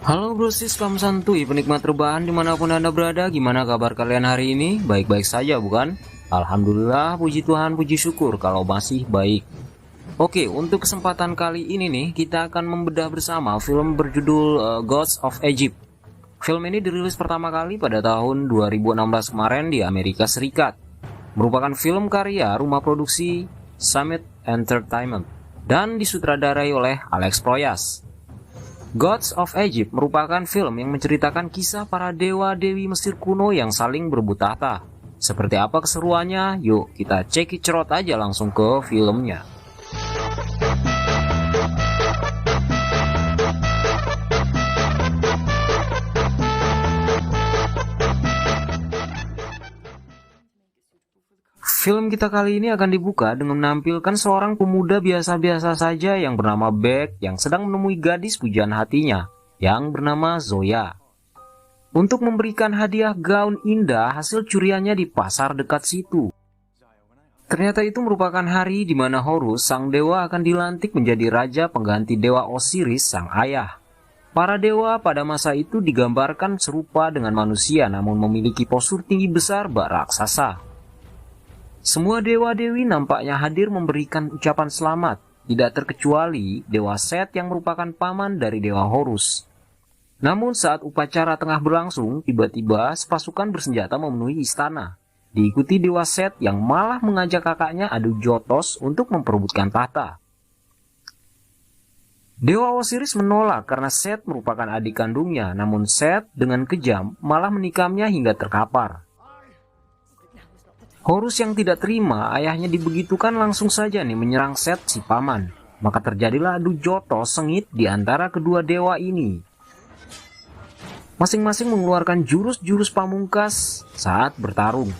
Halo brosis, kamu santuy penikmat rebahan dimanapun anda berada. Gimana kabar kalian hari ini? Baik-baik saja bukan? Alhamdulillah, puji Tuhan, puji syukur kalau masih baik. Oke, untuk kesempatan kali ini nih, kita akan membedah bersama film berjudul Gods of Egypt. Film ini dirilis pertama kali pada tahun 2016 kemarin di Amerika Serikat. Merupakan film karya rumah produksi Summit Entertainment dan disutradarai oleh Alex Proyas. Gods of Egypt merupakan film yang menceritakan kisah para dewa-dewi Mesir kuno yang saling berebut tahta. Seperti apa keseruannya? Yuk kita cekicrot aja langsung ke filmnya. Film kita kali ini akan dibuka dengan menampilkan seorang pemuda biasa-biasa saja yang bernama Beck yang sedang menemui gadis pujaan hatinya yang bernama Zoya. Untuk memberikan hadiah gaun indah hasil curiannya di pasar dekat situ. Ternyata itu merupakan hari di mana Horus, sang dewa, akan dilantik menjadi raja pengganti dewa Osiris, sang ayah. Para dewa pada masa itu digambarkan serupa dengan manusia namun memiliki postur tinggi besar bak raksasa. Semua dewa-dewi nampaknya hadir memberikan ucapan selamat, tidak terkecuali Dewa Set yang merupakan paman dari Dewa Horus. Namun saat upacara tengah berlangsung, tiba-tiba sepasukan bersenjata memenuhi istana. Diikuti Dewa Set yang malah mengajak kakaknya adu jotos untuk memperebutkan tahta. Dewa Osiris menolak karena Set merupakan adik kandungnya, namun Set dengan kejam malah menikamnya hingga terkapar. Horus yang tidak terima ayahnya dibegitukan langsung saja nih menyerang Set si paman. Maka terjadilah adu jotos sengit di antara kedua dewa ini. Masing-masing mengeluarkan jurus-jurus pamungkas saat bertarung.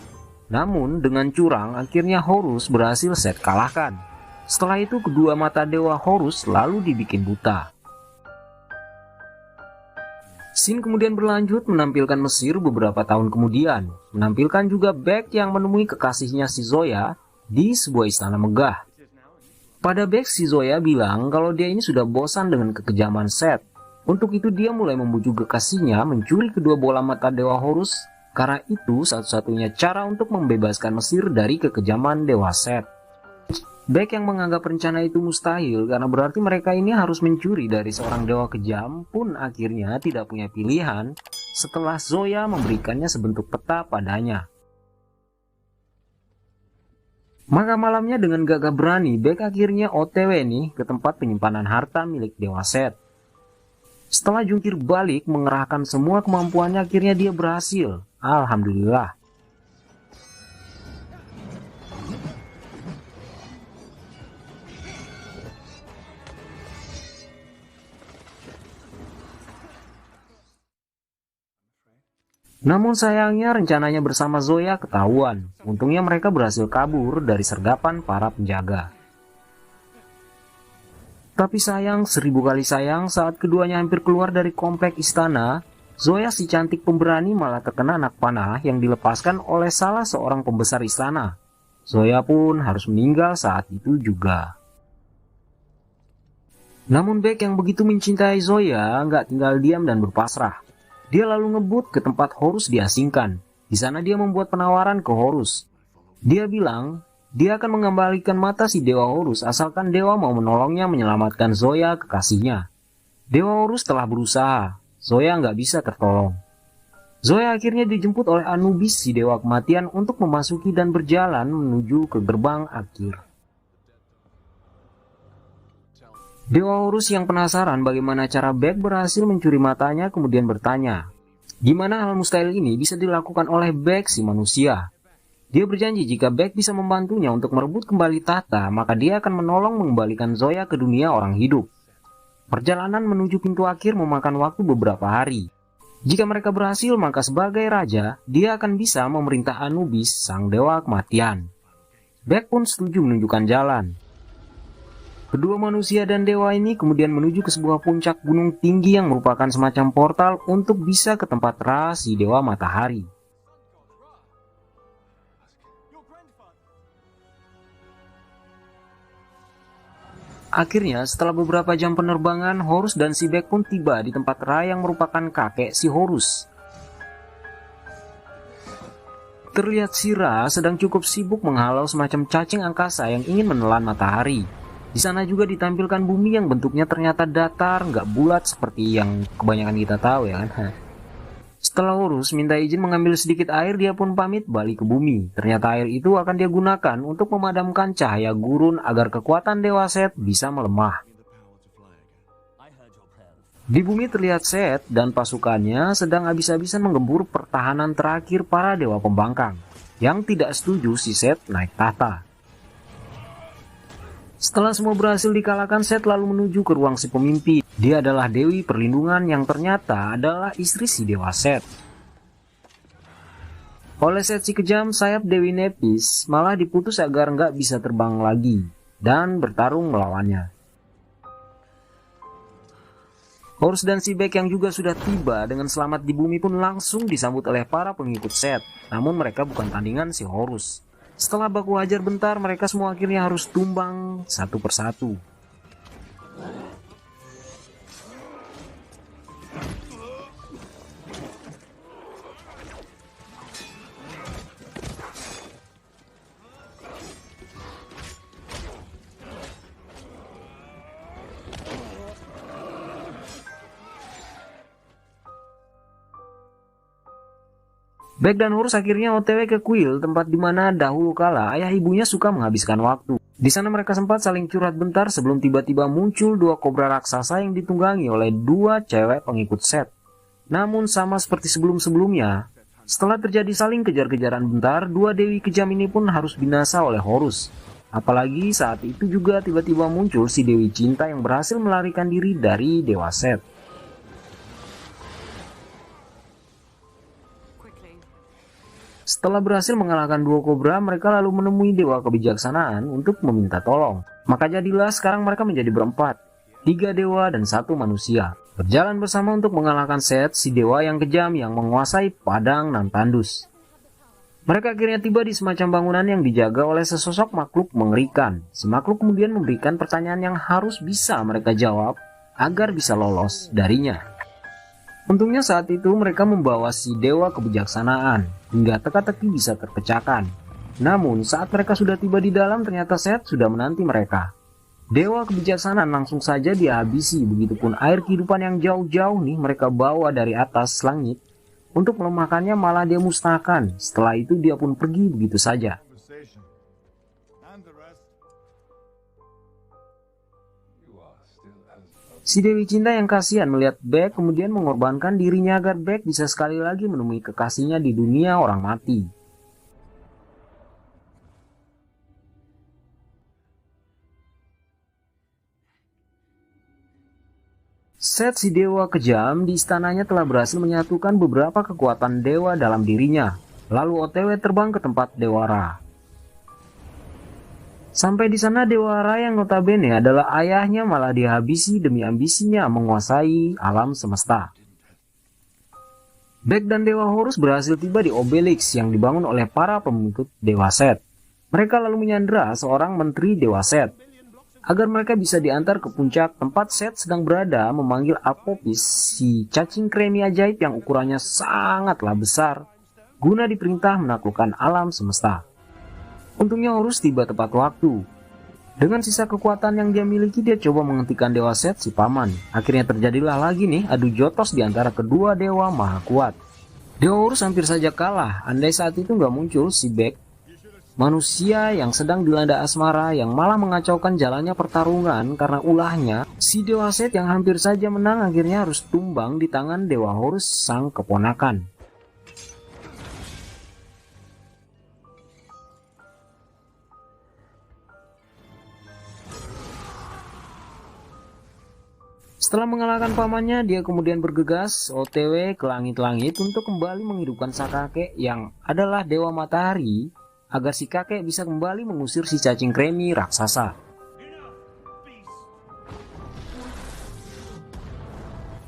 Namun dengan curang akhirnya Horus berhasil Set kalahkan. Setelah itu kedua mata dewa Horus lalu dibikin buta. Scene kemudian berlanjut menampilkan Mesir beberapa tahun kemudian. Menampilkan juga Beck yang menemui kekasihnya si Zoya di sebuah istana megah. Pada Beck si Zoya bilang kalau dia ini sudah bosan dengan kekejaman Set. Untuk itu dia mulai membujuk kekasihnya mencuri kedua bola mata dewa Horus. Karena itu satu-satunya cara untuk membebaskan Mesir dari kekejaman dewa Set. Beck yang menganggap rencana itu mustahil karena berarti mereka ini harus mencuri dari seorang dewa kejam pun akhirnya tidak punya pilihan setelah Zoya memberikannya sebentuk peta padanya. Maka malamnya dengan gagah berani Beck akhirnya OTW nih ke tempat penyimpanan harta milik dewa Set. Setelah jungkir balik mengerahkan semua kemampuannya akhirnya dia berhasil. Alhamdulillah. Namun sayangnya rencananya bersama Zoya ketahuan. Untungnya mereka berhasil kabur dari sergapan para penjaga. Tapi sayang, 1000 kali sayang, saat keduanya hampir keluar dari komplek istana, Zoya si cantik pemberani malah terkena anak panah yang dilepaskan oleh salah seorang pembesar istana. Zoya pun harus meninggal saat itu juga. Namun Beck yang begitu mencintai Zoya nggak tinggal diam dan berpasrah. Dia lalu ngebut ke tempat Horus diasingkan. Di sana dia membuat penawaran ke Horus. Dia bilang, dia akan mengembalikan mata si Dewa Horus asalkan Dewa mau menolongnya menyelamatkan Zoya kekasihnya. Dewa Horus telah berusaha, Zoya nggak bisa tertolong. Zoya akhirnya dijemput oleh Anubis si Dewa Kematian untuk memasuki dan berjalan menuju ke gerbang akhir. Dewa Horus yang penasaran bagaimana cara Beck berhasil mencuri matanya kemudian bertanya, gimana hal mustahil ini bisa dilakukan oleh Beck si manusia? Dia berjanji jika Beck bisa membantunya untuk merebut kembali tahta, maka dia akan menolong mengembalikan Zoya ke dunia orang hidup. Perjalanan menuju pintu akhir memakan waktu beberapa hari. Jika mereka berhasil, maka sebagai raja, dia akan bisa memerintah Anubis, sang dewa kematian. Beck pun setuju menunjukkan jalan. Kedua manusia dan dewa ini kemudian menuju ke sebuah puncak gunung tinggi yang merupakan semacam portal untuk bisa ke tempat Ra si Dewa Matahari. Akhirnya, setelah beberapa jam penerbangan, Horus dan si Bek pun tiba di tempat Ra yang merupakan kakek si Horus. Terlihat si Ra sedang cukup sibuk menghalau semacam cacing angkasa yang ingin menelan matahari. Di sana juga ditampilkan bumi yang bentuknya ternyata datar, nggak bulat seperti yang kebanyakan kita tahu ya kan. Setelah Horus minta izin mengambil sedikit air, dia pun pamit balik ke bumi. Ternyata air itu akan dia gunakan untuk memadamkan cahaya gurun agar kekuatan Dewa Set bisa melemah. Di bumi terlihat Set dan pasukannya sedang habis-habisan menggempur pertahanan terakhir para dewa pembangkang yang tidak setuju si Set naik tahta. Setelah semua berhasil dikalahkan, Set lalu menuju ke ruang si pemimpi. Dia adalah Dewi Perlindungan yang ternyata adalah istri si Dewa Set. Oleh Set si kejam, sayap Dewi Nepis malah diputus agar nggak bisa terbang lagi dan bertarung melawannya. Horus dan si Bek yang juga sudah tiba dengan selamat di bumi pun langsung disambut oleh para pengikut Set. Namun mereka bukan tandingan si Horus. Setelah baku hajar bentar, mereka semua akhirnya harus tumbang satu persatu. Bek dan Horus akhirnya OTW ke kuil, tempat di mana dahulu kala ayah ibunya suka menghabiskan waktu. Di sana mereka sempat saling curhat bentar sebelum tiba-tiba muncul dua kobra raksasa yang ditunggangi oleh dua cewek pengikut Set. Namun sama seperti sebelum-sebelumnya, setelah terjadi saling kejar-kejaran bentar, dua dewi kejam ini pun harus binasa oleh Horus. Apalagi saat itu juga tiba-tiba muncul si Dewi Cinta yang berhasil melarikan diri dari Dewa Set. Setelah berhasil mengalahkan dua kobra, mereka lalu menemui Dewa Kebijaksanaan untuk meminta tolong. Maka jadilah sekarang mereka menjadi berempat, 3 dewa dan 1 manusia. Berjalan bersama untuk mengalahkan Set, si dewa yang kejam yang menguasai padang nan tandus. Mereka akhirnya tiba di semacam bangunan yang dijaga oleh sesosok makhluk mengerikan. Si makhluk kemudian memberikan pertanyaan yang harus bisa mereka jawab agar bisa lolos darinya. Untungnya saat itu mereka membawa si Dewa Kebijaksanaan, hingga teka-teki bisa terpecahkan. Namun saat mereka sudah tiba di dalam, ternyata Set sudah menanti mereka. Dewa Kebijaksanaan langsung saja dihabisi, begitupun air kehidupan yang jauh-jauh nih mereka bawa dari atas langit. Untuk melemahkannya malah dia musnahkan, setelah itu dia pun pergi begitu saja. Si Dewi Cinta yang kasihan melihat Bek kemudian mengorbankan dirinya agar Bek bisa sekali lagi menemui kekasihnya di dunia orang mati. Set si dewa kejam di istananya telah berhasil menyatukan beberapa kekuatan dewa dalam dirinya, lalu OTW terbang ke tempat Dewa Ra. Sampai di sana Dewa Ra yang notabene adalah ayahnya malah dihabisi demi ambisinya menguasai alam semesta. Bek dan Dewa Horus berhasil tiba di Obelix yang dibangun oleh para pengikut Dewa Set. Mereka lalu menyandera seorang menteri Dewa Set agar mereka bisa diantar ke puncak tempat Set sedang berada memanggil Apopis, si cacing kremi ajaib yang ukurannya sangatlah besar, guna diperintah menaklukkan alam semesta. Untungnya Horus tiba tepat waktu. Dengan sisa kekuatan yang dia miliki, dia coba menghentikan Dewa Set si paman. Akhirnya terjadilah lagi nih adu jotos di antara kedua dewa maha kuat. Dewa Horus hampir saja kalah, andai saat itu nggak muncul si Bek, manusia yang sedang dilanda asmara yang malah mengacaukan jalannya pertarungan karena ulahnya. Si Dewa Set yang hampir saja menang akhirnya harus tumbang di tangan Dewa Horus sang keponakan. Setelah mengalahkan pamannya, dia kemudian bergegas OTW ke langit-langit untuk kembali menghidupkan sang kakek yang adalah Dewa Matahari, agar si kakek bisa kembali mengusir si cacing kremi raksasa.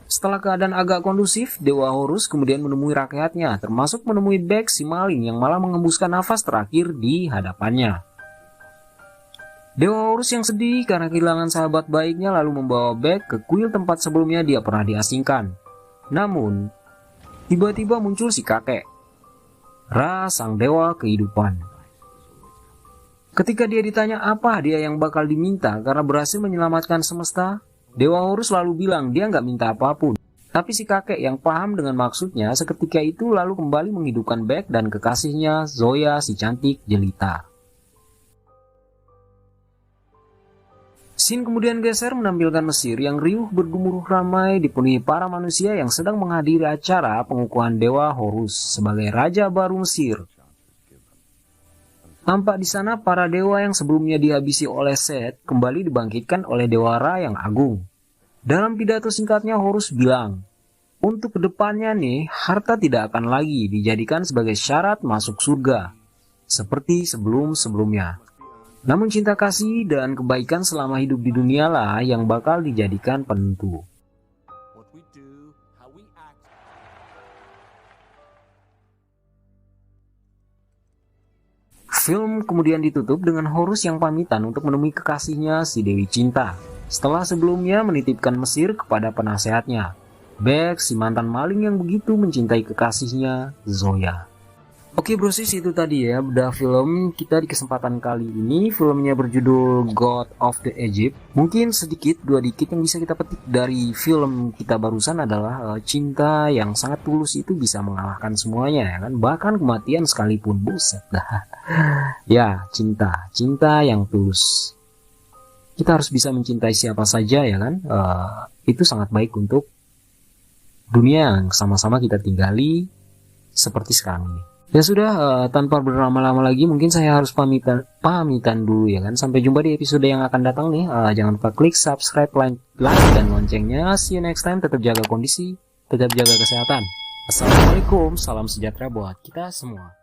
Setelah keadaan agak kondusif, Dewa Horus kemudian menemui rakyatnya, termasuk menemui Bek si maling yang malah mengembuskan nafas terakhir di hadapannya. Dewa Horus yang sedih karena kehilangan sahabat baiknya lalu membawa Beck ke kuil tempat sebelumnya dia pernah diasingkan. Namun, tiba-tiba muncul si kakek, Ra, sang dewa kehidupan. Ketika dia ditanya apa dia yang bakal diminta karena berhasil menyelamatkan semesta, Dewa Horus lalu bilang dia nggak minta apapun. Tapi si kakek yang paham dengan maksudnya seketika itu lalu kembali menghidupkan Beck dan kekasihnya Zoya si cantik jelita. Scene kemudian geser menampilkan Mesir yang riuh bergemuruh ramai dipenuhi para manusia yang sedang menghadiri acara pengukuhan Dewa Horus sebagai Raja baru Mesir. Tampak di sana para dewa yang sebelumnya dihabisi oleh Set kembali dibangkitkan oleh Dewa Ra yang agung. Dalam pidato singkatnya Horus bilang, untuk kedepannya nih, harta tidak akan lagi dijadikan sebagai syarat masuk surga, seperti sebelum-sebelumnya. Namun cinta kasih dan kebaikan selama hidup di dunia lah yang bakal dijadikan penentu. Film kemudian ditutup dengan Horus yang pamitan untuk menemui kekasihnya si Dewi Cinta. Setelah sebelumnya menitipkan Mesir kepada penasehatnya, Beck, si mantan maling yang begitu mencintai kekasihnya, Zoya. Oke brosis, itu tadi ya bedah film kita di kesempatan kali ini. Filmnya berjudul God of the Egypt. Mungkin sedikit, dua dikit yang bisa kita petik dari film kita barusan adalah cinta yang sangat tulus itu bisa mengalahkan semuanya ya kan. Bahkan kematian sekalipun, buset dah. Ya, cinta yang tulus. Kita harus bisa mencintai siapa saja ya kan. Itu sangat baik untuk dunia yang sama-sama kita tinggali seperti sekarang ini. Ya sudah, tanpa berlama-lama lagi mungkin saya harus pamitan dulu ya kan. Sampai jumpa di episode yang akan datang nih. Jangan lupa klik subscribe, like dan loncengnya. See you next time. Tetap jaga kondisi, tetap jaga kesehatan. Assalamualaikum, salam sejahtera buat kita semua.